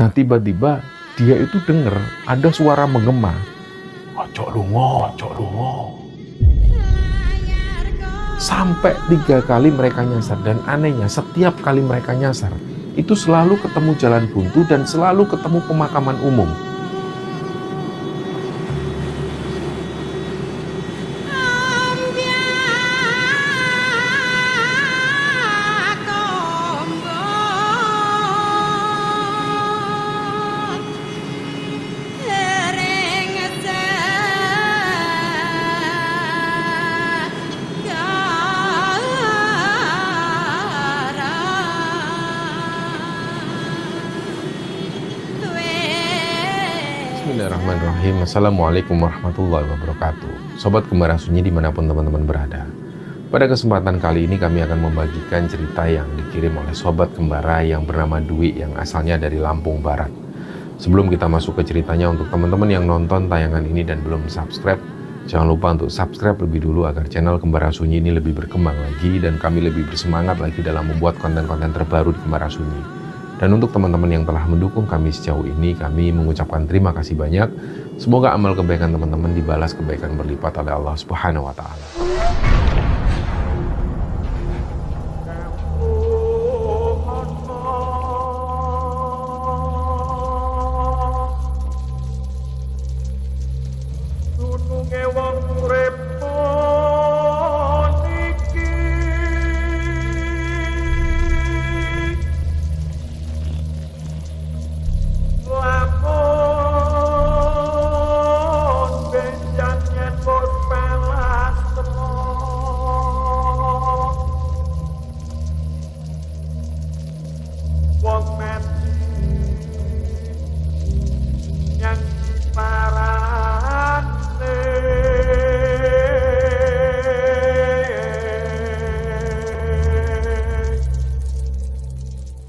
Nah tiba-tiba dia itu dengar ada suara menggema, ojo lungo, ojo lungo. Sampai 3 kali mereka nyasar, dan anehnya setiap kali mereka nyasar itu selalu ketemu jalan buntu dan selalu ketemu pemakaman umum. Bismillahirrahmanirrahim. Assalamualaikum warahmatullahi wabarakatuh. Sobat Kembara Sunyi dimanapun teman-teman berada, pada kesempatan kali ini kami akan membagikan cerita yang dikirim oleh Sobat Kembara yang bernama Dwi, yang asalnya dari Lampung Barat. Sebelum kita masuk ke ceritanya, untuk teman-teman yang nonton tayangan ini dan belum subscribe, jangan lupa untuk subscribe lebih dulu agar channel Kembara Sunyi ini lebih berkembang lagi dan kami lebih bersemangat lagi dalam membuat konten-konten terbaru di Kembara Sunyi. Dan untuk teman-teman yang telah mendukung kami sejauh ini, kami mengucapkan terima kasih banyak. Semoga amal kebaikan teman-teman dibalas kebaikan berlipat oleh Allah Subhanahu wa Ta'ala.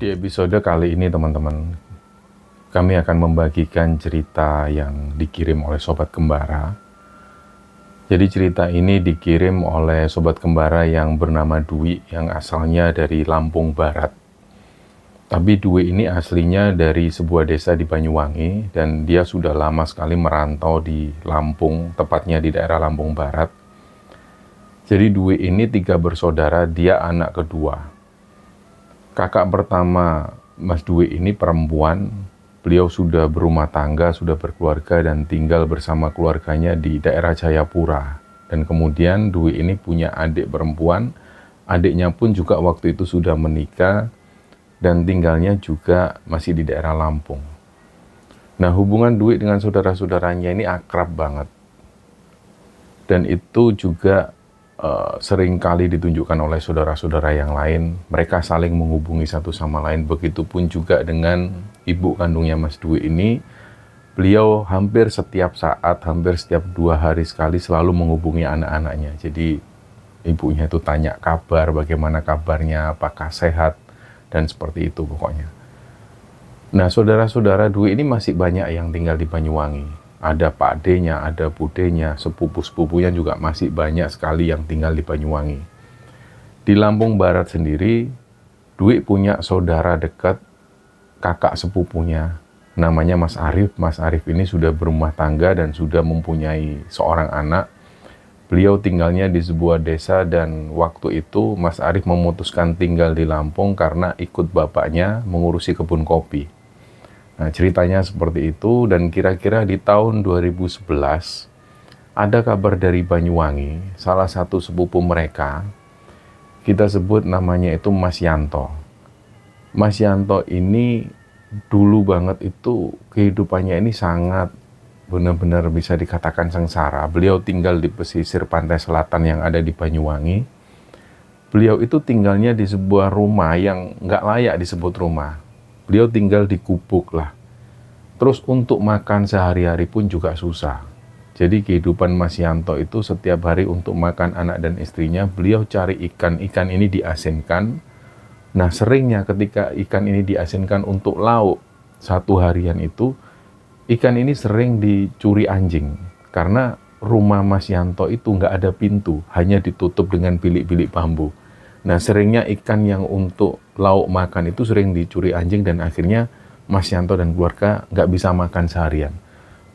Di episode kali ini teman-teman, kami akan membagikan cerita yang dikirim oleh Sobat Kembara. Jadi cerita ini dikirim oleh Sobat Kembara yang bernama Dwi, yang asalnya dari Lampung Barat. Tapi Dwi ini aslinya dari sebuah desa di Banyuwangi, dan dia sudah lama sekali merantau di Lampung, tepatnya di daerah Lampung Barat. Jadi Dwi ini 3 bersaudara, dia anak kedua. Kakak pertama Mas Dwi ini perempuan, beliau sudah berumah tangga, sudah berkeluarga dan tinggal bersama keluarganya di daerah Jayapura. Dan kemudian Dwi ini punya adik perempuan, adiknya pun juga waktu itu sudah menikah dan tinggalnya juga masih di daerah Lampung. Nah, hubungan Dwi dengan saudara-saudaranya ini akrab banget. Dan itu juga sering kali ditunjukkan oleh saudara-saudara yang lain. Mereka saling menghubungi satu sama lain. Begitupun juga dengan ibu kandungnya Mas Dwi ini. Beliau hampir setiap saat, hampir setiap 2 hari sekali selalu menghubungi anak-anaknya. Jadi ibunya itu tanya kabar, bagaimana kabarnya, apakah sehat, dan seperti itu pokoknya. Nah, saudara-saudara Dwi ini masih banyak yang tinggal di Banyuwangi. Ada Pak D-nya, ada Bude-nya, sepupu-sepupunya juga masih banyak sekali yang tinggal di Banyuwangi. Di Lampung Barat sendiri, Dwi punya saudara dekat, kakak sepupunya, namanya Mas Arif. Mas Arif ini sudah berumah tangga dan sudah mempunyai seorang anak. Beliau tinggalnya di sebuah desa, dan waktu itu Mas Arif memutuskan tinggal di Lampung karena ikut bapaknya mengurusi kebun kopi. Nah, ceritanya seperti itu, dan kira-kira di tahun 2011 ada kabar dari Banyuwangi, salah satu sepupu mereka, kita sebut namanya itu Mas Yanto. Mas Yanto ini dulu banget itu kehidupannya ini sangat benar-benar bisa dikatakan sengsara. Beliau tinggal di pesisir pantai selatan yang ada di Banyuwangi. Beliau itu tinggalnya di sebuah rumah yang nggak layak disebut rumah. Beliau tinggal di gubuk lah. Terus untuk makan sehari-hari pun juga susah. Jadi kehidupan Mas Yanto itu setiap hari untuk makan anak dan istrinya, beliau cari ikan. Ikan ini diasinkan. Nah, seringnya ketika ikan ini diasinkan untuk lauk satu harian itu, ikan ini sering dicuri anjing. Karena rumah Mas Yanto itu nggak ada pintu, hanya ditutup dengan bilik-bilik bambu. Nah, seringnya ikan yang untuk lauk makan itu sering dicuri anjing, dan akhirnya Mas Yanto dan keluarga nggak bisa makan seharian.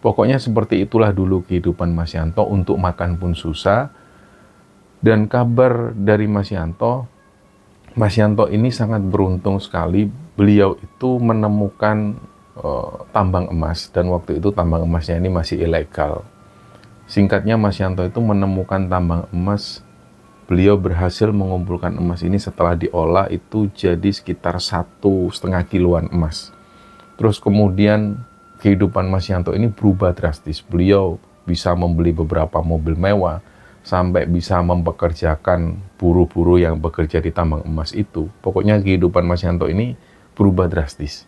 Pokoknya seperti itulah dulu kehidupan Mas Yanto, untuk makan pun susah. Dan kabar dari Mas Yanto ini sangat beruntung sekali. Beliau itu menemukan tambang emas, dan waktu itu tambang emasnya ini masih ilegal. Singkatnya, Mas Yanto itu menemukan tambang emas. Beliau berhasil mengumpulkan emas ini, setelah diolah itu jadi sekitar 1,5 kiloan emas. Terus kemudian kehidupan Mas Yanto ini berubah drastis. Beliau bisa membeli beberapa mobil mewah, sampai bisa mempekerjakan buruh-buruh yang bekerja di tambang emas itu. Pokoknya kehidupan Mas Yanto ini berubah drastis.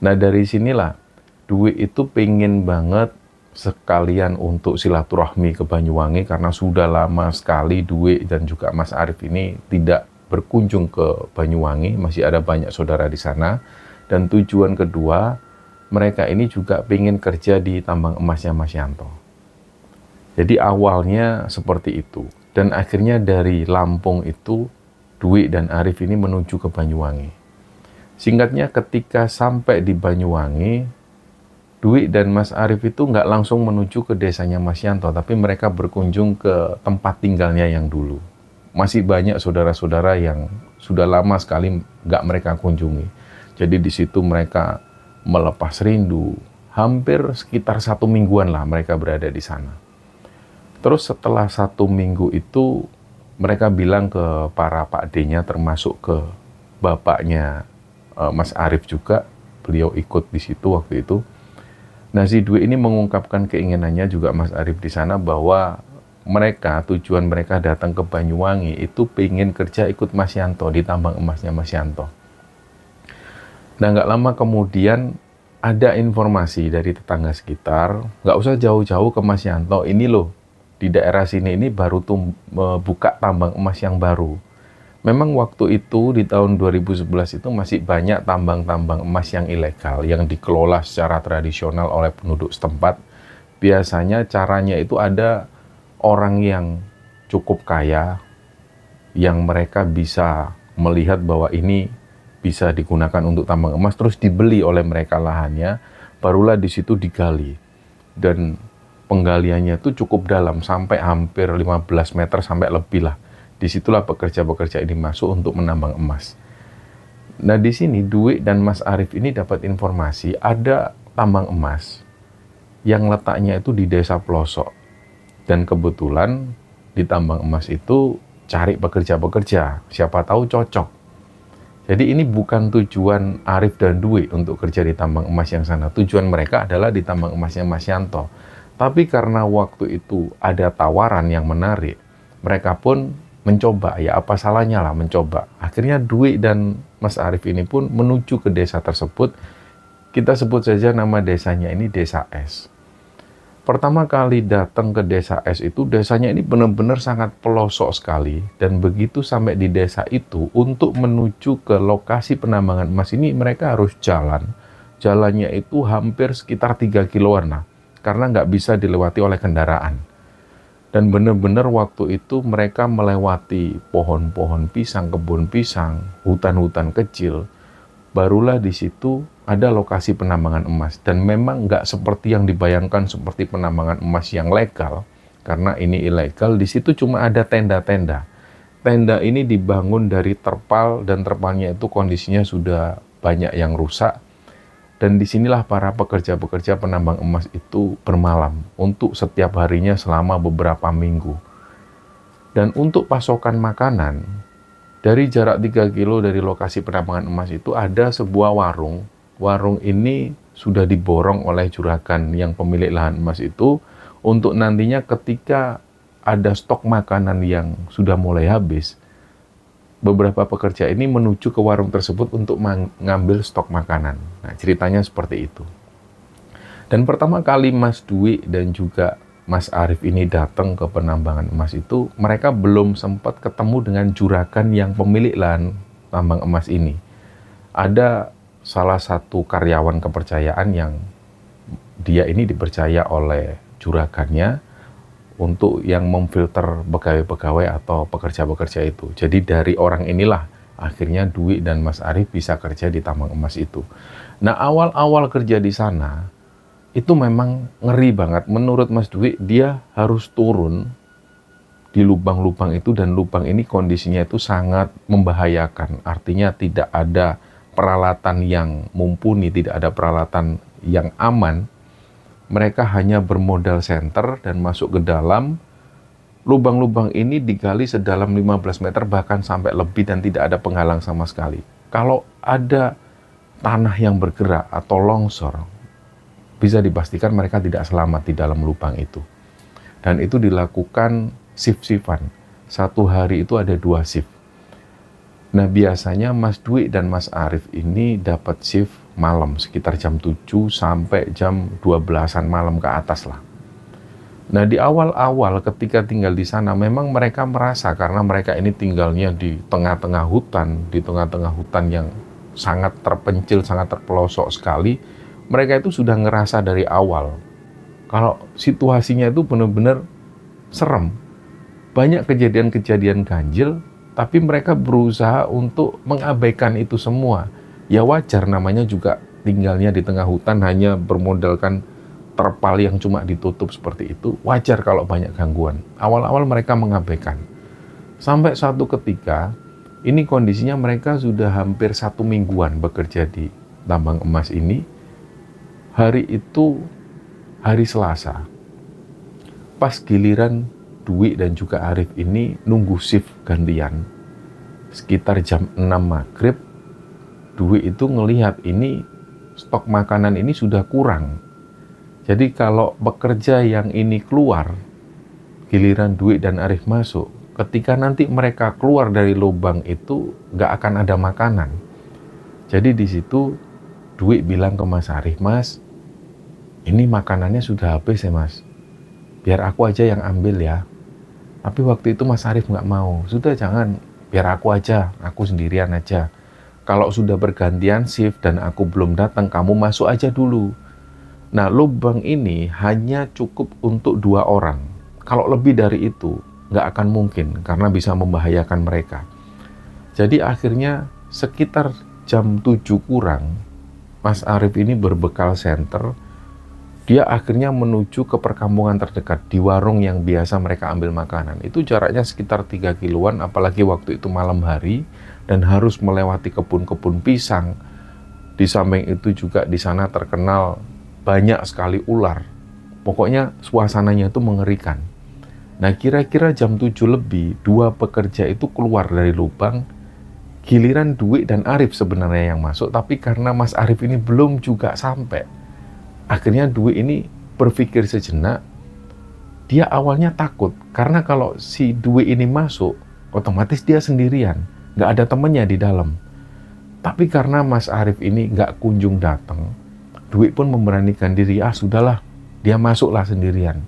Nah, dari sinilah Dwi itu pengen banget sekalian untuk silaturahmi ke Banyuwangi, karena sudah lama sekali Dwi dan juga Mas Arief ini tidak berkunjung ke Banyuwangi, masih ada banyak saudara di sana. Dan tujuan kedua, mereka ini juga pengen kerja di tambang emasnya Mas Yanto. Jadi awalnya seperti itu. Dan akhirnya dari Lampung itu, Dwi dan Arief ini menuju ke Banyuwangi. Singkatnya, ketika sampai di Banyuwangi, Dwi dan Mas Arief itu nggak langsung menuju ke desanya Mas Yanto, tapi mereka berkunjung ke tempat tinggalnya yang dulu. Masih banyak saudara-saudara yang sudah lama sekali nggak mereka kunjungi. Jadi di situ mereka melepas rindu. Hampir sekitar 1 mingguan lah mereka berada di sana. Terus setelah 1 minggu itu, mereka bilang ke para Pak D-nya, termasuk ke bapaknya Mas Arief juga. Beliau ikut di situ waktu itu. Nah, si Dwi ini mengungkapkan keinginannya juga Mas Arief di sana, bahwa tujuan mereka datang ke Banyuwangi itu pengen kerja ikut Mas Yanto di tambang emasnya Mas Yanto. Nah, nggak lama kemudian ada informasi dari tetangga sekitar, nggak usah jauh-jauh ke Mas Yanto, ini loh, di daerah sini ini baru buka tambang emas yang baru. Memang waktu itu di tahun 2011 itu masih banyak tambang-tambang emas yang ilegal yang dikelola secara tradisional oleh penduduk setempat. Biasanya caranya itu ada orang yang cukup kaya yang mereka bisa melihat bahwa ini bisa digunakan untuk tambang emas, terus dibeli oleh mereka lahannya, barulah di situ digali. Dan penggaliannya itu cukup dalam, sampai hampir 15 meter sampai lebih lah. Disitulah pekerja-pekerja ini masuk untuk menambang emas. Nah, di sini Dwi dan Mas Arief ini dapat informasi ada tambang emas yang letaknya itu di desa pelosok. Dan kebetulan di tambang emas itu cari pekerja-pekerja, siapa tahu cocok. Jadi ini bukan tujuan Arief dan Dwi untuk kerja di tambang emas yang sana. Tujuan mereka adalah di tambang emasnya Mas Yanto. Tapi karena waktu itu ada tawaran yang menarik, mereka pun mencoba, ya apa salahnya lah mencoba. Akhirnya Dwi dan Mas Arief ini pun menuju ke desa tersebut. Kita sebut saja nama desanya ini Desa S. Pertama kali datang ke Desa S itu, desanya ini benar-benar sangat pelosok sekali. Dan begitu sampai di desa itu, untuk menuju ke lokasi penambangan emas ini mereka harus jalan. Jalannya itu hampir sekitar 3 kiloan lah, karena nggak bisa dilewati oleh kendaraan. Dan benar-benar waktu itu mereka melewati pohon-pohon pisang, kebun pisang, hutan-hutan kecil. Barulah di situ ada lokasi penambangan emas. Dan memang nggak seperti yang dibayangkan seperti penambangan emas yang legal. Karena ini ilegal, di situ cuma ada tenda-tenda. Tenda ini dibangun dari terpal, dan terpalnya itu kondisinya sudah banyak yang rusak. Dan disinilah para pekerja-pekerja penambang emas itu bermalam untuk setiap harinya selama beberapa minggu. Dan untuk pasokan makanan, dari jarak 3 kilo dari lokasi penambangan emas itu ada sebuah warung. Warung ini sudah diborong oleh juragan yang pemilik lahan emas itu, untuk nantinya ketika ada stok makanan yang sudah mulai habis, beberapa pekerja ini menuju ke warung tersebut untuk mengambil stok makanan. Nah, ceritanya seperti itu. Dan pertama kali Mas Dwi dan juga Mas Arief ini datang ke penambangan emas itu, mereka belum sempat ketemu dengan juragan yang pemilik lahan tambang emas ini. Ada salah satu karyawan kepercayaan yang dia ini dipercaya oleh juragannya untuk yang memfilter pegawai-pegawai atau pekerja-pekerja itu. Jadi dari orang inilah akhirnya Dwi dan Mas Arief bisa kerja di tambang emas itu. Nah, awal-awal kerja di sana, itu memang ngeri banget. Menurut Mas Dwi, dia harus turun di lubang-lubang itu, dan lubang ini kondisinya itu sangat membahayakan. Artinya tidak ada peralatan yang mumpuni, tidak ada peralatan yang aman. Mereka hanya bermodal senter dan masuk ke dalam. Lubang-lubang ini digali sedalam 15 meter bahkan sampai lebih dan tidak ada penghalang sama sekali. Kalau ada tanah yang bergerak atau longsor, bisa dipastikan mereka tidak selamat di dalam lubang itu. Dan itu dilakukan shift-shiftan. Satu hari itu ada 2 shift. Nah, biasanya Mas Dwi dan Mas Arief ini dapat shift malam, sekitar jam 7 sampai jam 12-an malam ke atas lah. Nah, di awal-awal ketika tinggal di sana, memang mereka merasa, karena mereka ini tinggalnya di tengah-tengah hutan yang sangat terpencil, sangat terpelosok sekali. Mereka itu sudah ngerasa dari awal kalau situasinya itu benar-benar serem. Banyak kejadian-kejadian ganjil, tapi mereka berusaha untuk mengabaikan itu semua. Ya wajar, namanya juga tinggalnya di tengah hutan, hanya bermodalkan terpal yang cuma ditutup seperti itu. Wajar kalau banyak gangguan. Awal-awal mereka mengabaikan. Sampai suatu ketika, ini kondisinya mereka sudah hampir 1 mingguan bekerja di tambang emas ini. Hari itu hari Selasa. Pas giliran Dwi dan juga Arief ini nunggu shift gantian. Sekitar jam 6 maghrib, Dwi itu ngelihat ini stok makanan ini sudah kurang. Jadi kalau pekerja yang ini keluar, giliran Dwi dan Arief masuk, ketika nanti mereka keluar dari lubang itu, nggak akan ada makanan. Jadi di situ Dwi bilang ke Mas Arief, "Mas, ini makanannya sudah habis ya Mas. Biar aku aja yang ambil ya." Tapi waktu itu Mas Arief nggak mau. "Sudah, jangan, biar aku aja, aku sendirian aja. Kalau sudah bergantian shift dan aku belum datang, kamu masuk aja dulu." Nah, lubang ini hanya cukup untuk 2 orang. Kalau lebih dari itu, nggak akan mungkin, karena bisa membahayakan mereka. Jadi akhirnya sekitar jam 7 kurang, Mas Arief ini berbekal senter. Dia akhirnya menuju ke perkampungan terdekat, di warung yang biasa mereka ambil makanan. Itu jaraknya sekitar 3 kiloan, apalagi waktu itu malam hari, dan harus melewati kebun-kebun pisang. Di samping itu juga di sana terkenal banyak sekali ular. Pokoknya suasananya itu mengerikan. Nah, kira-kira jam 7 lebih, 2 pekerja itu keluar dari lubang. Giliran Dwi dan Arief sebenarnya yang masuk, tapi karena Mas Arief ini belum juga sampai, akhirnya Dwi ini berpikir sejenak. Dia awalnya takut, karena kalau si Dwi ini masuk, otomatis dia sendirian, nggak ada temennya di dalam. Tapi karena Mas Arief ini nggak kunjung datang, Dwi pun memberanikan diri, sudahlah, dia masuklah sendirian.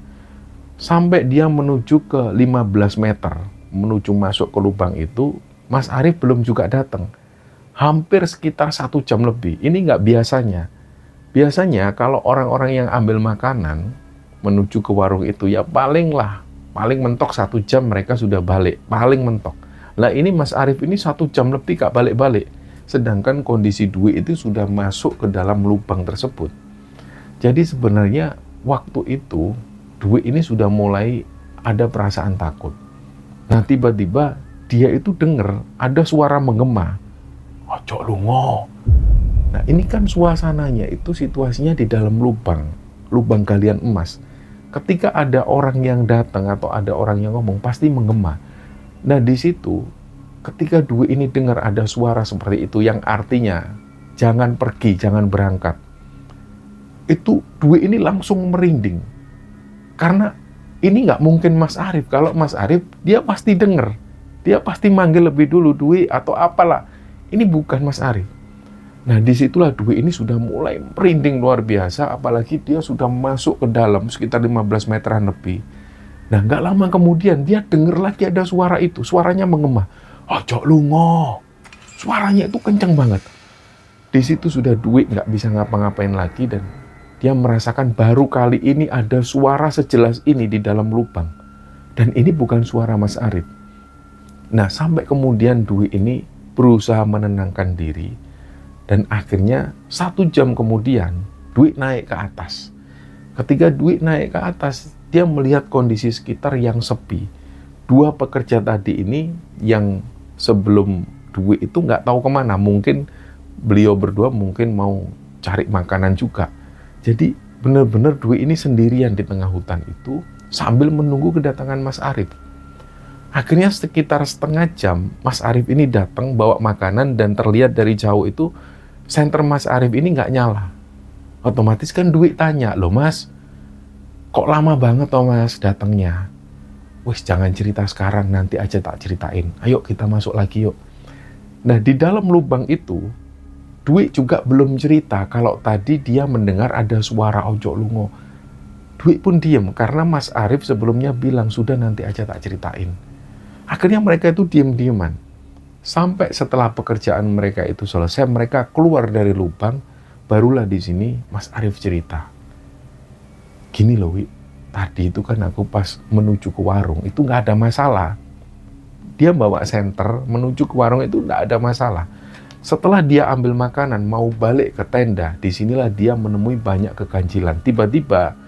Sampai dia menuju ke 15 meter, menuju masuk ke lubang itu, Mas Arief belum juga datang. Hampir sekitar 1 jam lebih. Ini nggak biasanya. Biasanya kalau orang-orang yang ambil makanan menuju ke warung itu, ya paling mentok 1 jam mereka sudah balik, paling mentok. Lah ini Mas Arief ini 1 jam lebih gak balik-balik. Sedangkan kondisi Dwi itu sudah masuk ke dalam lubang tersebut. Jadi sebenarnya waktu itu Dwi ini sudah mulai ada perasaan takut. Nah, tiba-tiba dia itu dengar ada suara menggema. "Ojo lungo." Nah, ini kan suasananya itu situasinya di dalam lubang galian emas. Ketika ada orang yang datang atau ada orang yang ngomong, pasti menggema. Nah, di situ ketika Dwi ini dengar ada suara seperti itu, yang artinya jangan pergi, jangan berangkat, itu Dwi ini langsung merinding. Karena ini nggak mungkin Mas Arief. Kalau Mas Arief, dia pasti dengar. Dia pasti manggil lebih dulu, "Dwi," atau apalah. Ini bukan Mas Arief. Nah, disitulah Dwi ini sudah mulai merinding luar biasa, apalagi dia sudah masuk ke dalam sekitar 15 meteran lebih. Nah, nggak lama kemudian dia dengar lagi ada suara itu, suaranya menggema. "Ojo lungo." Suaranya itu kencang banget. Di situ sudah Dwi nggak bisa ngapa-ngapain lagi, dan dia merasakan baru kali ini ada suara sejelas ini di dalam lubang. Dan ini bukan suara Mas Arief. Nah, sampai kemudian Dwi ini berusaha menenangkan diri. Dan akhirnya 1 jam kemudian, Dwi naik ke atas. Ketika Dwi naik ke atas, dia melihat kondisi sekitar yang sepi. 2 pekerja tadi ini yang sebelum Dwi itu nggak tahu kemana. Mungkin beliau berdua mungkin mau cari makanan juga. Jadi benar-benar Dwi ini sendirian di tengah hutan itu sambil menunggu kedatangan Mas Arif. Akhirnya sekitar setengah jam, Mas Arif ini datang bawa makanan dan terlihat dari jauh itu senter Mas Arif ini nggak nyala. Otomatis kan Dwi tanya, "Loh Mas, kok lama banget toh Mas datangnya?" "Wis jangan cerita sekarang, nanti aja tak ceritain. Ayo kita masuk lagi yuk." Nah di dalam lubang itu, Dwi juga belum cerita kalau tadi dia mendengar ada suara ojo lungo. Dwi pun diem karena Mas Arif sebelumnya bilang sudah nanti aja tak ceritain. Akhirnya mereka itu diem-dieman. Sampai setelah pekerjaan mereka itu selesai, mereka keluar dari lubang, barulah di sini Mas Arif cerita. "Gini loh Wi, tadi itu kan aku pas menuju ke warung, itu nggak ada masalah. Dia bawa senter menuju ke warung itu nggak ada masalah. Setelah dia ambil makanan, mau balik ke tenda, disinilah dia menemui banyak keganjilan. Tiba-tiba,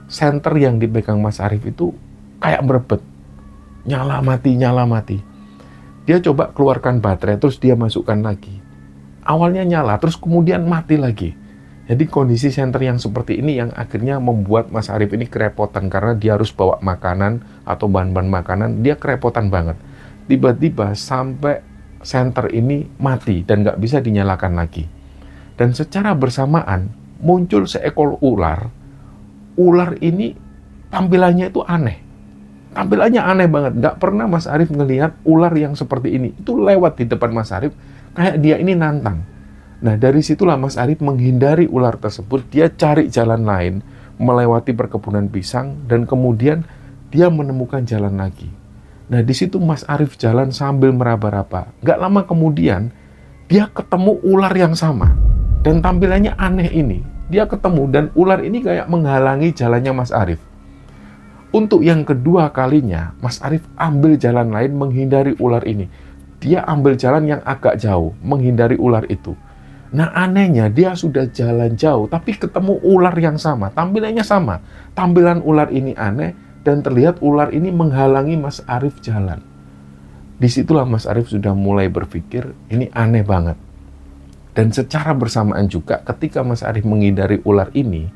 senter yang dipegang Mas Arif itu kayak merebet. Nyala mati, nyala mati. Dia coba keluarkan baterai, terus dia masukkan lagi. Awalnya nyala, terus kemudian mati lagi. Jadi kondisi senter yang seperti ini yang akhirnya membuat Mas Arif ini kerepotan karena dia harus bawa makanan atau bahan-bahan makanan, dia kerepotan banget. Tiba-tiba sampai senter ini mati dan nggak bisa dinyalakan lagi. Dan secara bersamaan muncul seekor ular. Ular ini tampilannya itu aneh. Tampilannya aneh banget. Nggak pernah Mas Arif ngelihat ular yang seperti ini. Itu lewat di depan Mas Arif kayak dia ini nantang. Nah dari situlah Mas Arif menghindari ular tersebut. Dia cari jalan lain, melewati perkebunan pisang, dan kemudian dia menemukan jalan lagi. Nah di situ Mas Arif jalan sambil meraba-raba. Nggak lama kemudian dia ketemu ular yang sama dan tampilannya aneh ini. Dia ketemu dan ular ini kayak menghalangi jalannya Mas Arif. Untuk yang kedua kalinya Mas Arif ambil jalan lain menghindari ular ini. Dia ambil jalan yang agak jauh menghindari ular itu. Nah anehnya dia sudah jalan jauh tapi ketemu ular yang sama. Tampilannya sama. Tampilan ular ini aneh. Dan terlihat ular ini menghalangi Mas Arif jalan. Disitulah Mas Arif sudah mulai berpikir, ini aneh banget. Dan secara bersamaan juga ketika Mas Arif menghindari ular ini,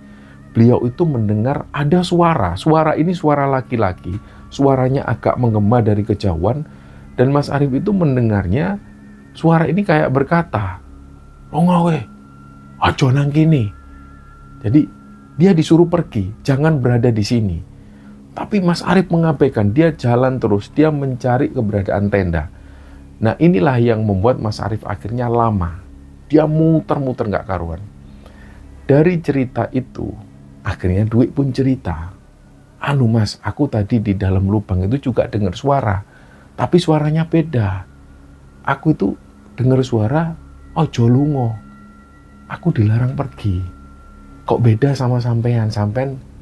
beliau itu mendengar ada suara. Suara ini suara laki-laki, suaranya agak menggema dari kejauhan. Dan Mas Arif itu mendengarnya, suara ini kayak berkata, "Longawe, aja nang kini." Jadi dia disuruh pergi, jangan berada di sini. Tapi Mas Arif mengabaikan, dia jalan terus, dia mencari keberadaan tenda. Nah inilah yang membuat Mas Arif akhirnya lama. Dia muter-muter nggak karuan. Dari cerita itu, akhirnya Dwi pun cerita. "Anu Mas, aku tadi di dalam lubang itu juga dengar suara. Tapi suaranya beda. Aku itu dengar suara, ojo lungo. Aku dilarang pergi. Kok beda sama sampean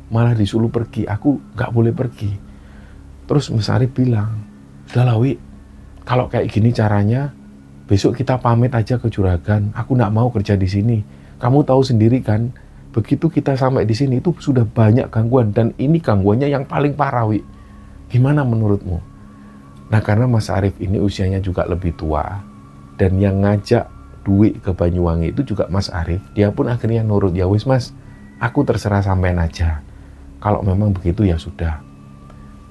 malah disuruh pergi, aku nggak boleh pergi." Terus Mas Arif bilang, "Udah lah Wi, kalau kayak gini caranya, besok kita pamit aja ke juragan. Aku nggak mau kerja di sini. Kamu tahu sendiri kan, begitu kita sampai di sini itu sudah banyak gangguan dan ini gangguannya yang paling parah Wi. Gimana menurutmu?" Nah karena Mas Arif ini usianya juga lebih tua dan yang ngajak Dwi ke Banyuwangi itu juga Mas Arif, dia pun akhirnya nurut. "Ya wis Mas, aku terserah sampean aja. Kalau memang begitu ya sudah."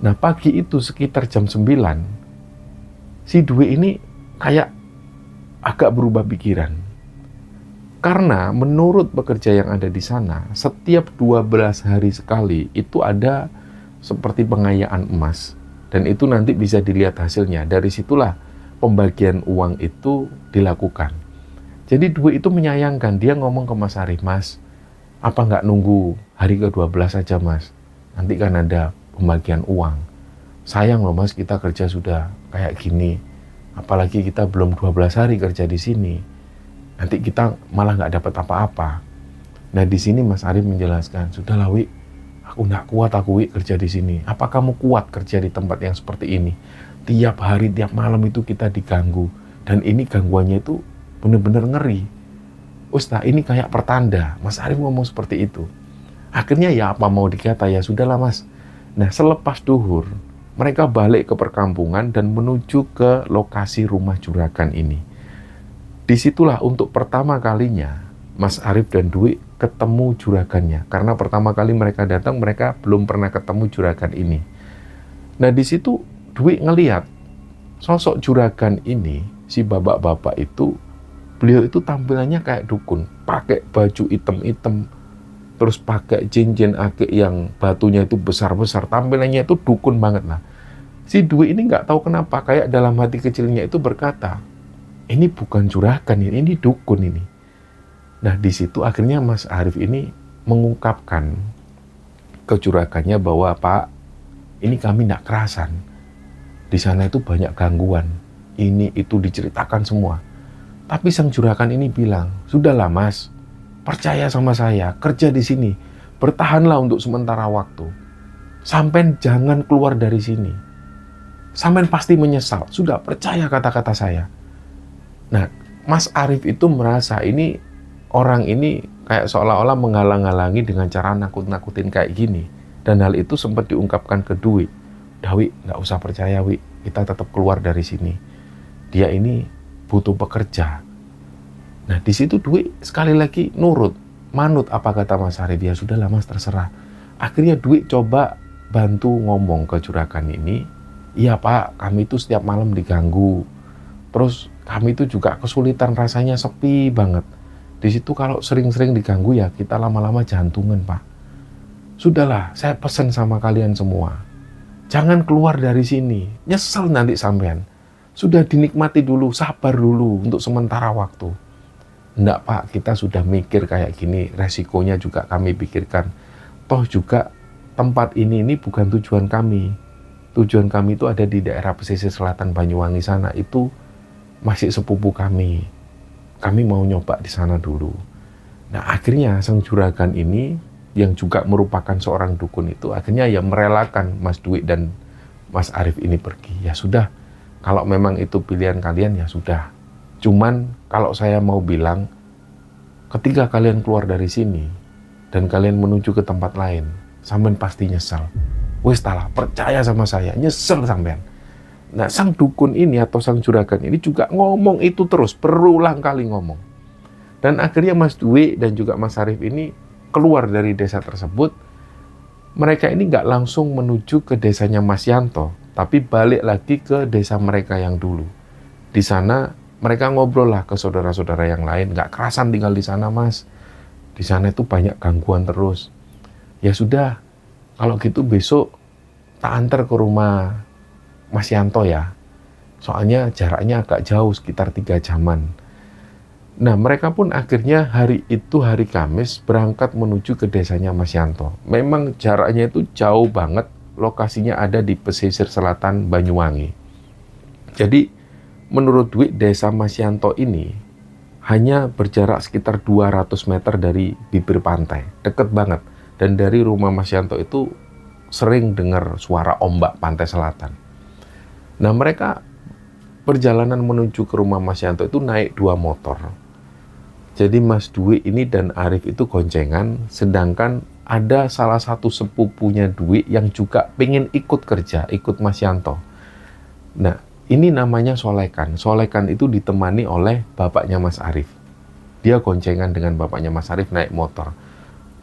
Nah pagi itu sekitar jam 9, si Dwi ini kayak agak berubah pikiran. Karena menurut pekerja yang ada di sana, setiap 12 hari sekali itu ada seperti pengayaan emas. Dan itu nanti bisa dilihat hasilnya. Dari situlah pembagian uang itu dilakukan. Jadi Dwi itu menyayangkan, dia ngomong ke Mas Arif, "Mas, apa nggak nunggu hari ke-12 aja Mas? Nanti kan ada pembagian uang. Sayang loh Mas, kita kerja sudah kayak gini. Apalagi kita belum 12 hari kerja di sini. Nanti kita malah nggak dapat apa-apa." Nah di sini Mas Arif menjelaskan, "Sudahlah Wi, aku nggak kuat Wi kerja di sini. Apa kamu kuat kerja di tempat yang seperti ini? Tiap hari, tiap malam itu kita diganggu. Dan ini gangguannya itu benar-benar ngeri. Ustaz, ini kayak pertanda. Mas Arif ngomong seperti itu. Akhirnya ya apa mau dikata, ya sudahlah Mas. Nah, selepas duhur, mereka balik ke perkampungan dan menuju ke lokasi rumah juragan ini. Disitulah untuk pertama kalinya Mas Arif dan Dwi ketemu juragannya. Karena pertama kali mereka datang, mereka belum pernah ketemu juragan ini. Nah, di situ Dwi ngelihat sosok juragan ini, si bapak-bapak itu, beliau itu tampilannya kayak dukun, pakai baju hitam-hitam, terus pakai cincin akik yang batunya itu besar-besar, tampilannya itu dukun banget lah. Si Dwi ini nggak tahu kenapa, kayak dalam hati kecilnya itu berkata, ini bukan juragan, ini dukun ini. Nah, di situ akhirnya Mas Arif ini mengungkapkan ke juragannya bahwa, Pak, ini kami nggak kerasan. Di sana itu banyak gangguan. Ini itu diceritakan semua. Tapi sang juragan ini bilang, sudahlah Mas, percaya sama saya, kerja di sini, bertahanlah untuk sementara waktu. Sampai jangan keluar dari sini. Sampai pasti menyesal. Sudah, percaya kata-kata saya. Nah, Mas Arif itu merasa ini orang ini kayak seolah-olah menghalang-halangi dengan cara nakut-nakutin kayak gini. Dan hal itu sempat diungkapkan ke Dwi. Wi, nggak usah percaya Wi, kita tetap keluar dari sini. Dia ini butuh pekerja. Nah, di situ Dwi sekali lagi nurut, manut apa kata Mas Arif. Ya sudahlah Mas, terserah. Akhirnya Dwi coba bantu ngomong ke juragan ini. Iya Pak, kami itu setiap malam diganggu. Terus kami itu juga kesulitan, rasanya sepi banget. Di situ kalau sering-sering diganggu ya kita lama-lama jantungan Pak. Sudahlah, saya pesan sama kalian semua. Jangan keluar dari sini, nyesel nanti sampean. Sudah dinikmati dulu, sabar dulu untuk sementara waktu. Enggak Pak, kita sudah mikir kayak gini, resikonya juga kami pikirkan. Toh juga tempat ini bukan tujuan kami. Tujuan kami itu ada di daerah pesisir selatan Banyuwangi sana, itu masih sepupu kami. Kami mau nyoba di sana dulu. Nah, akhirnya sang juragan ini yang juga merupakan seorang dukun itu akhirnya ya merelakan Mas Dwi dan Mas Arif ini pergi. Ya sudah, kalau memang itu pilihan kalian ya sudah. Cuman kalau saya mau bilang, ketika kalian keluar dari sini dan kalian menuju ke tempat lain, sampean pasti nyesel. Wes talah, percaya sama saya, nyesel sampean. Nah, sang dukun ini atau sang juragan ini juga ngomong itu terus, berulang kali ngomong. Dan akhirnya Mas Dwi dan juga Mas Arif ini keluar dari desa tersebut. Mereka ini nggak langsung menuju ke desanya Mas Yanto, tapi balik lagi ke desa mereka yang dulu. Di sana mereka ngobrol lah ke saudara-saudara yang lain, nggak kerasan tinggal di sana Mas. Di sana itu banyak gangguan terus. Ya sudah, kalau gitu besok tak antar ke rumah Mas Yanto ya. Soalnya jaraknya agak jauh, sekitar 3 jaman. Nah, mereka pun akhirnya hari itu, hari Kamis, berangkat menuju ke desanya Mas Yanto. Memang jaraknya itu jauh banget, lokasinya ada di pesisir selatan Banyuwangi. Jadi, menurut Dwi, desa Mas Yanto ini hanya berjarak sekitar 200 meter dari bibir pantai. Deket banget. Dan dari rumah Mas Yanto itu sering dengar suara ombak pantai selatan. Nah, mereka perjalanan menuju ke rumah Mas Yanto itu naik 2 motor. Jadi Mas Dwi ini dan Arif itu goncengan, sedangkan ada salah satu sepupunya Dwi yang juga pengen ikut kerja, ikut Mas Yanto. Nah, ini namanya Solekan. Solekan itu ditemani oleh bapaknya Mas Arif. Dia goncengan dengan bapaknya Mas Arif naik motor.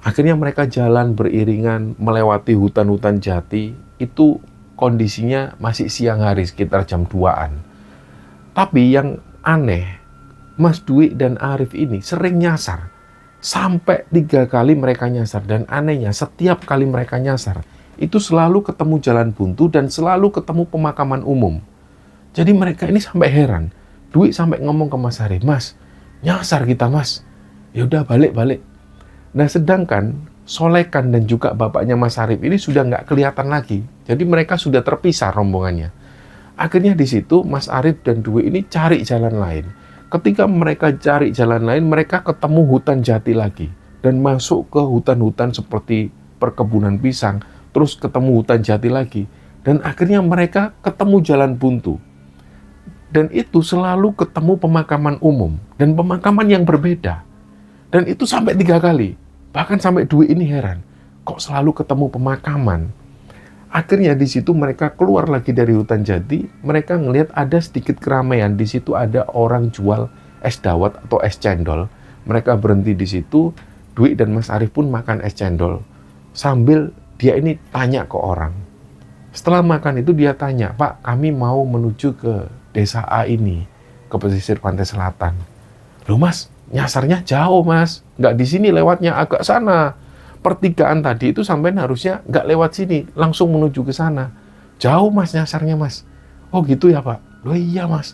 Akhirnya mereka jalan beriringan melewati hutan-hutan jati. Itu kondisinya masih siang hari, sekitar jam 2-an. Tapi yang aneh, Mas Dwi dan Arif ini sering nyasar. Sampai 3 kali mereka nyasar. Dan anehnya, setiap kali mereka nyasar, itu selalu ketemu jalan buntu dan selalu ketemu pemakaman umum. Jadi mereka ini sampai heran. Dwi sampai ngomong ke Mas Arif, Mas, nyasar kita Mas. Ya udah balik. Nah, sedangkan Solekan dan juga bapaknya Mas Arif ini sudah nggak kelihatan lagi. Jadi mereka sudah terpisah rombongannya. Akhirnya di situ Mas Arif dan Dwi ini cari jalan lain. Ketika mereka cari jalan lain, mereka ketemu hutan jati lagi. Dan masuk ke hutan-hutan seperti perkebunan pisang. Terus ketemu hutan jati lagi. Dan akhirnya mereka ketemu jalan buntu. Dan itu selalu ketemu pemakaman umum. Dan pemakaman yang berbeda. Dan itu sampai 3 kali. Bahkan sampai Dwi ini heran, kok selalu ketemu pemakaman. Akhirnya di situ mereka keluar lagi dari hutan jati, mereka ngelihat ada sedikit keramaian. Di situ ada orang jual es dawet atau es cendol. Mereka berhenti di situ, Dwi dan Mas Arief pun makan es cendol. Sambil dia ini tanya ke orang. Setelah makan itu dia tanya, "Pak, kami mau menuju ke desa A ini, ke pesisir pantai selatan." "Loh Mas, nyasarnya jauh Mas, nggak di sini lewatnya, agak sana. Pertigaan tadi itu sampean harusnya nggak lewat sini, langsung menuju ke sana. Jauh Mas nyasarnya Mas." "Oh gitu ya Pak." "Loh iya Mas."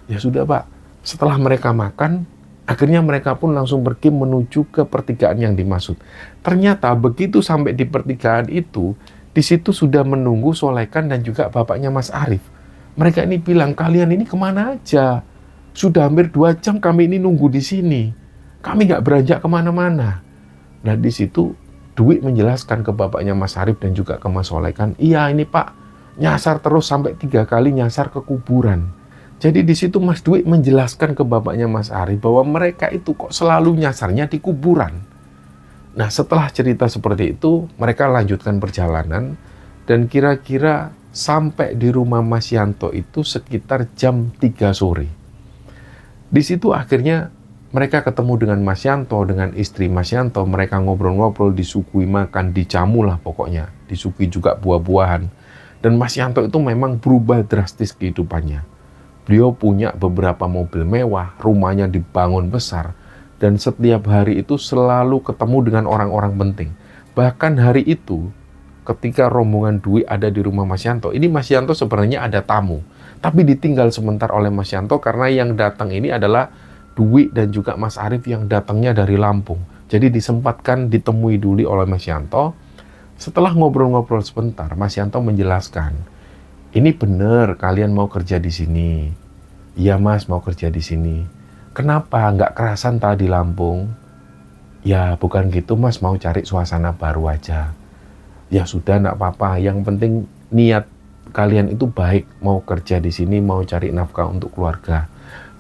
"Ya sudah Pak." Setelah mereka makan, akhirnya mereka pun langsung pergi menuju ke pertigaan yang dimaksud. Ternyata begitu sampai di pertigaan itu, di situ sudah menunggu Solekan dan juga bapaknya Mas Arief. Mereka ini bilang, "Kalian ini kemana aja? Sudah hampir 2 jam kami ini nunggu di sini. Kami nggak beranjak kemana-mana." Nah di situ Dwi menjelaskan ke bapaknya Mas Arief dan juga ke Mas Solekan, "Iya ini Pak, nyasar terus sampai 3 kali nyasar ke kuburan." Jadi di situ Mas Dwi menjelaskan ke bapaknya Mas Arief bahwa mereka itu kok selalu nyasarnya di kuburan. Nah setelah cerita seperti itu, mereka lanjutkan perjalanan dan kira-kira sampai di rumah Mas Yanto itu sekitar jam 3 sore. Di situ akhirnya mereka ketemu dengan Mas Yanto, dengan istri Mas Yanto. Mereka ngobrol-ngobrol, disuguhi makan, dijamu lah pokoknya. Disuguhi juga buah-buahan. Dan Mas Yanto itu memang berubah drastis kehidupannya. Beliau punya beberapa mobil mewah, rumahnya dibangun besar. Dan setiap hari itu selalu ketemu dengan orang-orang penting. Bahkan hari itu, ketika rombongan Dwi ada di rumah Mas Yanto, ini Mas Yanto sebenarnya ada tamu. Tapi ditinggal sebentar oleh Mas Yanto karena yang datang ini adalah Dwi dan juga Mas Arief yang datangnya dari Lampung. Jadi disempatkan ditemui dulu oleh Mas Yanto. Setelah ngobrol-ngobrol sebentar, Mas Yanto menjelaskan, "Ini benar kalian mau kerja di sini." "Iya Mas, mau kerja di sini." "Kenapa nggak kerasan tadi di Lampung?" "Ya bukan gitu Mas, mau cari suasana baru aja." "Ya sudah, nggak apa-apa. Yang penting niat kalian itu baik, mau kerja di sini, mau cari nafkah untuk keluarga.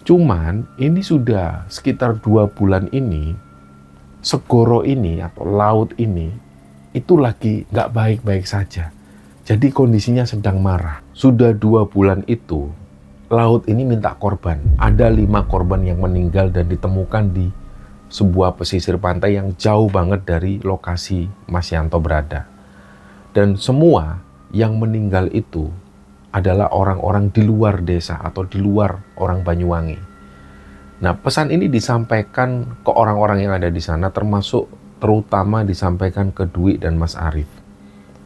Cuman ini sudah sekitar 2 bulan ini, segoro ini atau laut ini, itu lagi nggak baik-baik saja. Jadi kondisinya sedang marah. Sudah 2 bulan itu, laut ini minta korban. Ada 5 korban yang meninggal dan ditemukan di sebuah pesisir pantai yang jauh banget dari lokasi Mas Yanto berada. Dan semua yang meninggal itu adalah orang-orang di luar desa atau di luar orang Banyuwangi. Nah, pesan ini disampaikan ke orang-orang yang ada di sana, termasuk terutama disampaikan ke Dwi dan Mas Arief.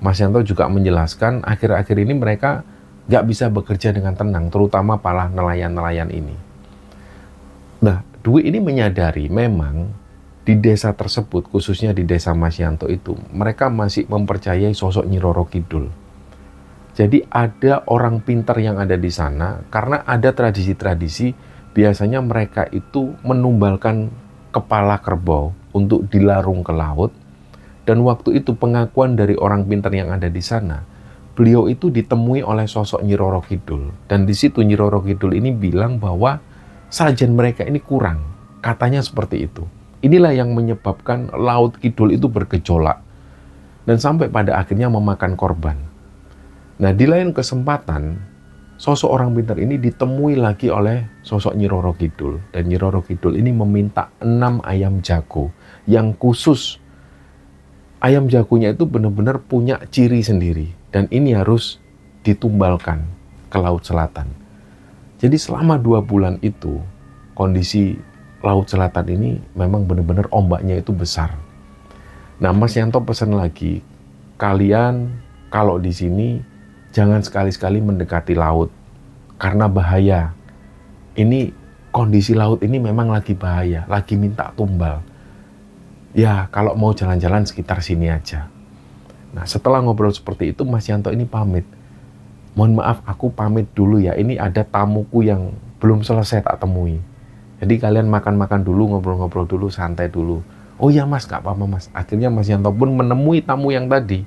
Mas Yanto juga menjelaskan akhir-akhir ini mereka nggak bisa bekerja dengan tenang, terutama para nelayan-nelayan ini. Nah, Dwi ini menyadari memang di desa tersebut, khususnya di desa Mas Yanto itu, mereka masih mempercayai sosok Nyi Roro Kidul. Jadi ada orang pintar yang ada di sana, karena ada tradisi-tradisi, biasanya mereka itu menumbalkan kepala kerbau untuk dilarung ke laut, dan waktu itu pengakuan dari orang pintar yang ada di sana, beliau itu ditemui oleh sosok Nyi Roro Kidul, dan di situ Nyi Roro Kidul ini bilang bahwa sajian mereka ini kurang, katanya seperti itu. Inilah yang menyebabkan Laut Kidul itu bergejolak, dan sampai pada akhirnya memakan korban. Nah, di lain kesempatan, sosok orang pintar ini ditemui lagi oleh sosok Nyi Roro Kidul. Dan Nyi Roro Kidul ini meminta 6 ayam jago yang khusus. Ayam jagonya itu benar-benar punya ciri sendiri. Dan ini harus ditumbalkan ke Laut Selatan. Jadi selama 2 bulan itu, kondisi Laut Selatan ini memang benar-benar ombaknya itu besar. Nah, Mas Yanto pesan lagi, kalian kalau di sini jangan sekali-sekali mendekati laut, karena bahaya. Ini kondisi laut ini memang lagi bahaya, lagi minta tumbal. Ya, kalau mau jalan-jalan sekitar sini aja. Nah, setelah ngobrol seperti itu, Mas Yanto ini pamit. "Mohon maaf, aku pamit dulu ya, ini ada tamuku yang belum selesai tak temui. Jadi kalian makan-makan dulu, ngobrol-ngobrol dulu, santai dulu." "Oh ya Mas, gak apa-apa Mas." Akhirnya Mas Yanto pun menemui tamu yang tadi.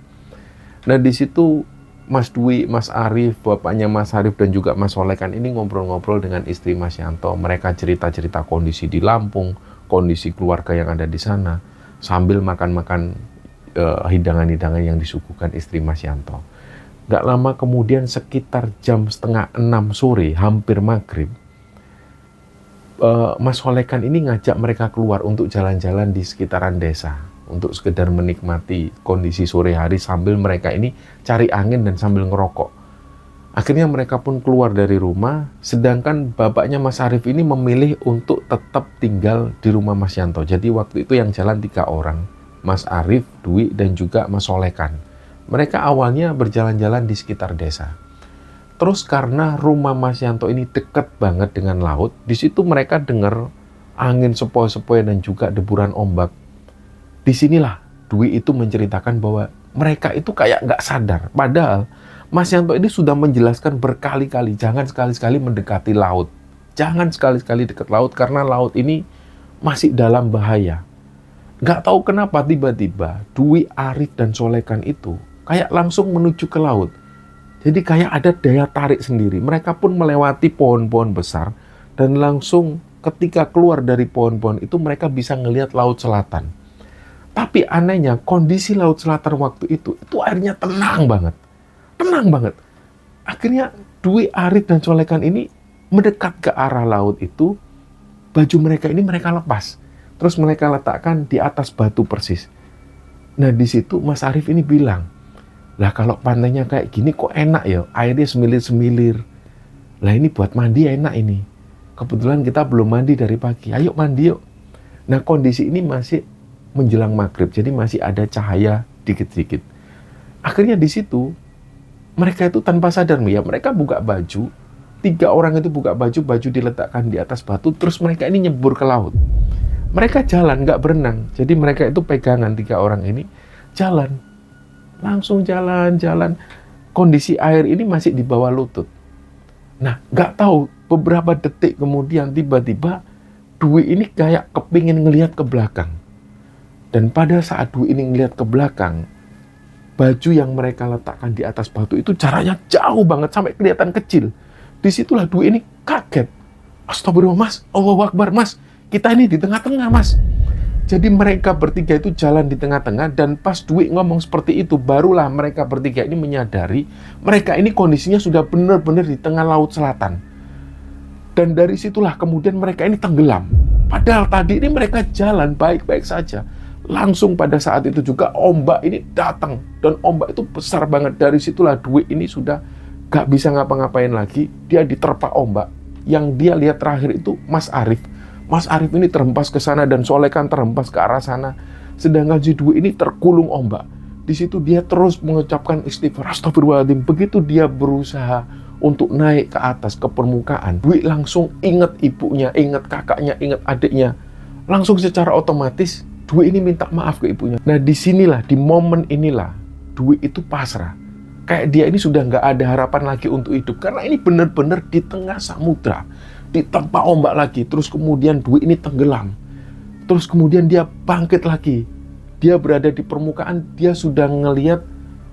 Nah, di situ Mas Dwi, Mas Arief, bapaknya Mas Arief dan juga Mas Solekan ini ngobrol-ngobrol dengan istri Mas Yanto. Mereka cerita-cerita kondisi di Lampung, kondisi keluarga yang ada di sana, sambil makan-makan hidangan-hidangan yang disuguhkan istri Mas Yanto. Gak lama kemudian sekitar jam 5:30 sore, hampir maghrib, Mas Solekan ini ngajak mereka keluar untuk jalan-jalan di sekitaran desa, untuk sekedar menikmati kondisi sore hari sambil mereka ini cari angin dan sambil ngerokok. Akhirnya mereka pun keluar dari rumah, sedangkan bapaknya Mas Arif ini memilih untuk tetap tinggal di rumah Mas Yanto. Jadi waktu itu yang jalan 3 orang, Mas Arif, Dwi, dan juga Mas Solekan. Mereka awalnya berjalan-jalan di sekitar desa. Terus karena rumah Mas Yanto ini dekat banget dengan laut, di situ mereka dengar angin sepoi-sepoi dan juga deburan ombak. Disinilah Dwi itu menceritakan bahwa mereka itu kayak nggak sadar. Padahal Mas Yanto ini sudah menjelaskan berkali-kali, jangan sekali-sekali mendekati laut. Jangan sekali-sekali dekat laut, karena laut ini masih dalam bahaya. Nggak tahu kenapa tiba-tiba Dwi, Arif, dan Solekan itu kayak langsung menuju ke laut. Jadi kayak ada daya tarik sendiri. Mereka pun melewati pohon-pohon besar, dan langsung ketika keluar dari pohon-pohon itu mereka bisa ngelihat laut selatan. Tapi anehnya kondisi laut selatan waktu itu airnya tenang banget. Tenang banget. Akhirnya Dwi, Arif, dan Solekan ini mendekat ke arah laut itu. Baju mereka ini mereka lepas. Terus mereka letakkan di atas batu persis. Nah di situ Mas Arif ini bilang, lah kalau pantainya kayak gini kok enak ya, airnya semilir-semilir. Lah ini buat mandi enak ini. Kebetulan kita belum mandi dari pagi, ayo mandi yuk. Nah kondisi ini masih menjelang maghrib, jadi masih ada cahaya dikit-dikit. Akhirnya di situ mereka itu tanpa sadar ya, mereka buka baju. 3 orang itu buka baju, baju diletakkan di atas batu, terus mereka ini nyebur ke laut. Mereka jalan, nggak berenang. Jadi mereka itu pegangan 3 orang ini, jalan. Langsung jalan-jalan. Kondisi air ini masih di bawah lutut. Nah, nggak tahu, beberapa detik kemudian tiba-tiba Dwi ini kayak kepingin ngelihat ke belakang. Dan pada saat Dwi ini ngelihat ke belakang, baju yang mereka letakkan di atas batu itu jaraknya jauh banget sampai kelihatan kecil. Disitulah Dwi ini kaget. Astagfirullah mas, Allahu Akbar mas, kita ini di tengah-tengah mas. Jadi mereka bertiga itu jalan di tengah-tengah, dan pas Dwi ngomong seperti itu, barulah mereka bertiga ini menyadari mereka ini kondisinya sudah benar-benar di tengah laut selatan. Dan dari situlah kemudian mereka ini tenggelam. Padahal tadi ini mereka jalan baik-baik saja. Langsung pada saat itu juga ombak ini datang, dan ombak itu besar banget. Dari situlah Dwi ini sudah gak bisa ngapa-ngapain lagi. Dia diterpa ombak. Yang dia lihat terakhir itu Mas Arif. Mas Arif ini terhempas ke sana dan Solekan terhempas ke arah sana. Sedangkan si Dwi ini tergulung ombak. Di situ dia terus mengucapkan istighfar, astagfirullahaladzim. Begitu dia berusaha untuk naik ke atas, ke permukaan, Dwi langsung ingat ibunya, ingat kakaknya, ingat adiknya. Langsung secara otomatis Dwi ini minta maaf ke ibunya. Nah disinilah, di momen inilah Dwi itu pasrah. Kayak dia ini sudah nggak ada harapan lagi untuk hidup. Karena ini benar-benar di tengah samudra, ditempa ombak lagi. Terus kemudian Dwi ini tenggelam. Terus kemudian dia bangkit lagi. Dia berada di permukaan, dia sudah ngelihat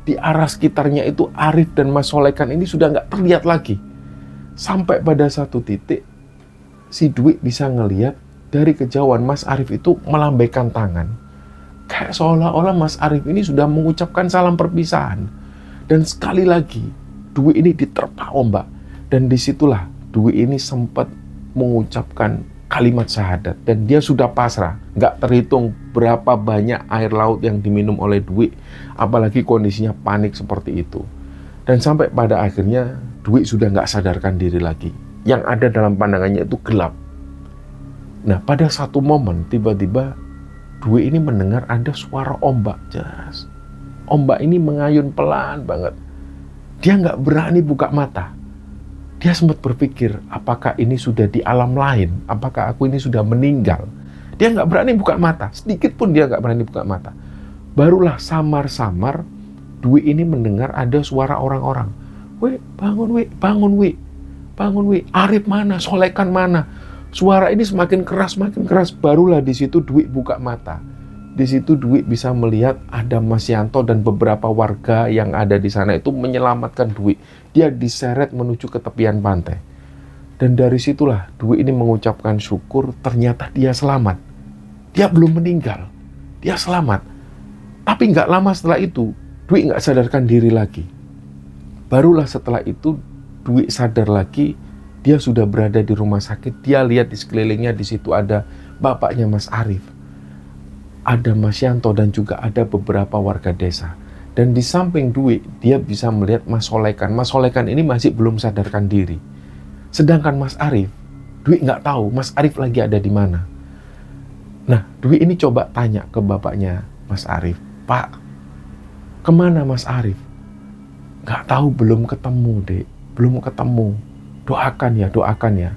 di arah sekitarnya itu Arif dan Mas Solekan ini sudah nggak terlihat lagi. Sampai pada satu titik, si Dwi bisa ngelihat dari kejauhan Mas Arif itu melambaikan tangan. Kayak seolah-olah Mas Arif ini sudah mengucapkan salam perpisahan. Dan sekali lagi, Dwi ini diterpa ombak. Dan disitulah Dwi ini sempat mengucapkan kalimat syahadat. Dan dia sudah pasrah. Nggak terhitung berapa banyak air laut yang diminum oleh Dwi. Apalagi kondisinya panik seperti itu. Dan sampai pada akhirnya, Dwi sudah nggak sadarkan diri lagi. Yang ada dalam pandangannya itu gelap. Nah, pada satu momen, tiba-tiba Dwi ini mendengar ada suara ombak. Jelas. Ombak ini mengayun pelan banget. Dia nggak berani buka mata. Dia sempat berpikir, apakah ini sudah di alam lain? Apakah aku ini sudah meninggal? Dia nggak berani buka mata. Sedikit pun dia nggak berani buka mata. Barulah samar-samar Dwi ini mendengar ada suara orang-orang. Weh, bangun weh, bangun weh, bangun weh. Arif mana? Solekan mana? Suara ini semakin keras, barulah di situ Dwi buka mata. Di situ Dwi bisa melihat ada Mas Yanto dan beberapa warga yang ada di sana itu menyelamatkan Dwi. Dia diseret menuju ke tepian pantai. Dan dari situlah Dwi ini mengucapkan syukur ternyata dia selamat. Dia belum meninggal, dia selamat. Tapi nggak lama setelah itu, Dwi nggak sadarkan diri lagi. Barulah setelah itu, Dwi sadar lagi, dia sudah berada di rumah sakit. Dia lihat di sekelilingnya, di situ ada bapaknya Mas Arief, ada Mas Yanto, dan juga ada beberapa warga desa. Dan di samping Dwi, dia bisa melihat Mas Solekan. Mas Solekan ini masih belum sadarkan diri. Sedangkan Mas Arief, Dwi nggak tahu Mas Arief lagi ada di mana. Nah, Dwi ini coba tanya ke bapaknya Mas Arief, "Pak, kemana Mas Arief?" "Nggak tahu, belum ketemu, Dek. Belum ketemu. Doakan ya, doakan ya."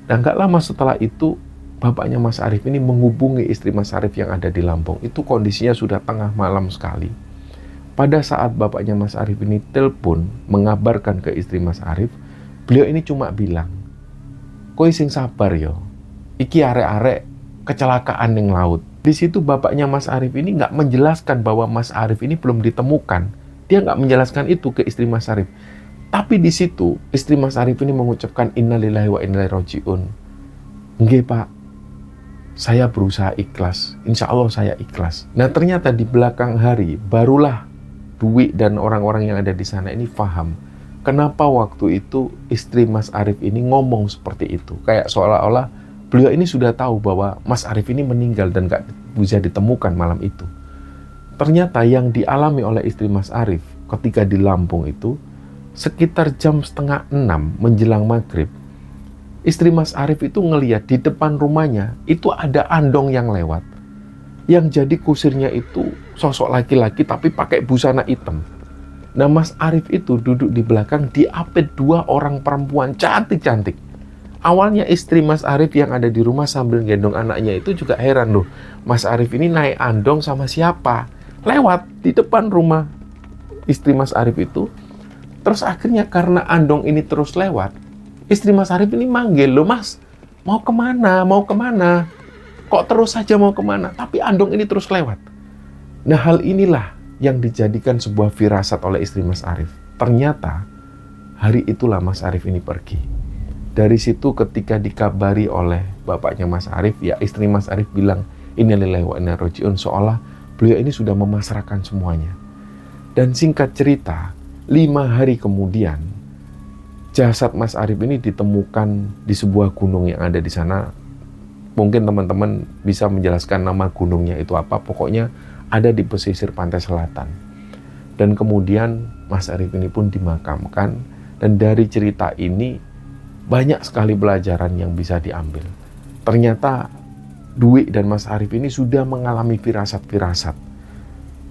Dan nggak lama setelah itu, bapaknya Mas Arief ini menghubungi istri Mas Arief yang ada di Lampung. Itu kondisinya sudah tengah malam sekali. Pada saat bapaknya Mas Arief ini telepon mengabarkan ke istri Mas Arief, beliau ini cuma bilang, "Kowe sing sabar yo. Iki arek-arek kecelakaan ning laut." Di situ bapaknya Mas Arief ini nggak menjelaskan bahwa Mas Arief ini belum ditemukan. Dia nggak menjelaskan itu ke istri Mas Arief. Tapi di situ istri Mas Arief ini mengucapkan innalillahi wa inna ilaihi rajiun. "Nggih, Pak. Saya berusaha ikhlas. Insya Allah saya ikhlas." Nah, ternyata di belakang hari barulah Dwi dan orang-orang yang ada di sana ini paham kenapa waktu itu istri Mas Arief ini ngomong seperti itu. Kayak seolah-olah beliau ini sudah tahu bahwa Mas Arief ini meninggal dan gak bisa ditemukan malam itu. Ternyata yang dialami oleh istri Mas Arief ketika di Lampung itu, sekitar jam 5:30 menjelang maghrib, istri Mas Arief itu ngelihat di depan rumahnya itu ada andong yang lewat. Yang jadi kusirnya itu sosok laki-laki tapi pakai busana hitam. Nah, Mas Arief itu duduk di belakang, diapit 2 orang perempuan cantik-cantik. Awalnya istri Mas Arief yang ada di rumah sambil gendong anaknya itu juga heran, loh, Mas Arief ini naik andong sama siapa? Lewat di depan rumah istri Mas Arief itu. Terus akhirnya karena andong ini terus lewat, istri Mas Arief ini manggil, "Loh Mas, mau kemana? Mau kemana? Kok terus saja mau kemana?" Tapi andong ini terus lewat. Nah, hal inilah yang dijadikan sebuah firasat oleh istri Mas Arief. Ternyata hari itulah Mas Arief ini pergi. Dari situ ketika dikabari oleh bapaknya Mas Arief, ya istri Mas Arief bilang, "Innalillahi wa inna ilaihi rajiun," seolah beliau ini sudah memasrahkan semuanya. Dan singkat cerita, 5 hari kemudian, jasad Mas Arief ini ditemukan di sebuah gunung yang ada di sana. Mungkin teman-teman bisa menjelaskan nama gunungnya itu apa, pokoknya ada di pesisir pantai selatan. Dan kemudian Mas Arief ini pun dimakamkan, dan dari cerita ini banyak sekali pelajaran yang bisa diambil. Ternyata Dwi dan Mas Arief ini sudah mengalami firasat-firasat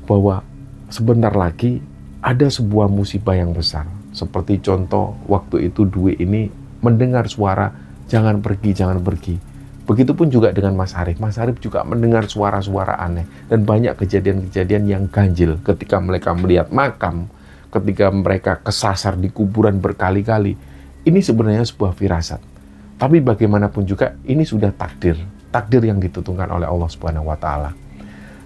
bahwa sebentar lagi ada sebuah musibah yang besar. Seperti contoh waktu itu Dwi ini mendengar suara, "Jangan pergi, jangan pergi." Begitupun juga dengan Mas Arief. Mas Arief juga mendengar suara-suara aneh. Dan banyak kejadian-kejadian yang ganjil ketika mereka melihat makam, ketika mereka kesasar di kuburan berkali-kali. Ini sebenarnya sebuah firasat. Tapi bagaimanapun juga ini sudah takdir. Takdir yang ditentukan oleh Allah Subhanahu wa Ta'ala.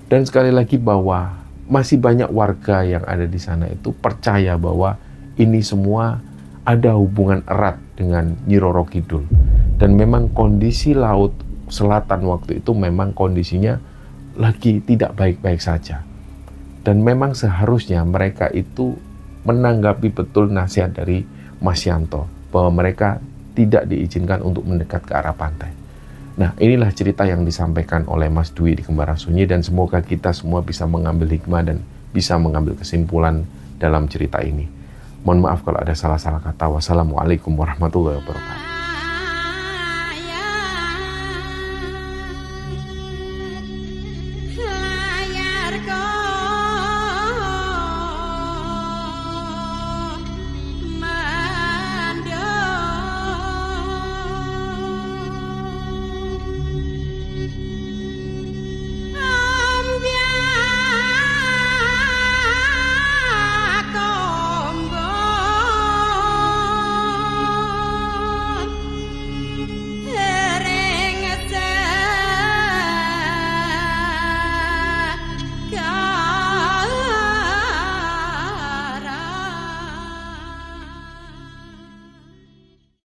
Dan sekali lagi bahwa masih banyak warga yang ada di sana itu percaya bahwa ini semua ada hubungan erat dengan Nyi Roro Kidul. Dan memang kondisi laut selatan waktu itu memang kondisinya lagi tidak baik-baik saja. Dan memang seharusnya mereka itu menanggapi betul nasihat dari Mas Yanto, bahwa mereka tidak diizinkan untuk mendekat ke arah pantai. Nah, inilah cerita yang disampaikan oleh Mas Dwi di Kembara Sunyi, dan semoga kita semua bisa mengambil hikmah dan bisa mengambil kesimpulan dalam cerita ini. Mohon maaf kalau ada salah-salah kata. Wassalamualaikum warahmatullahi wabarakatuh.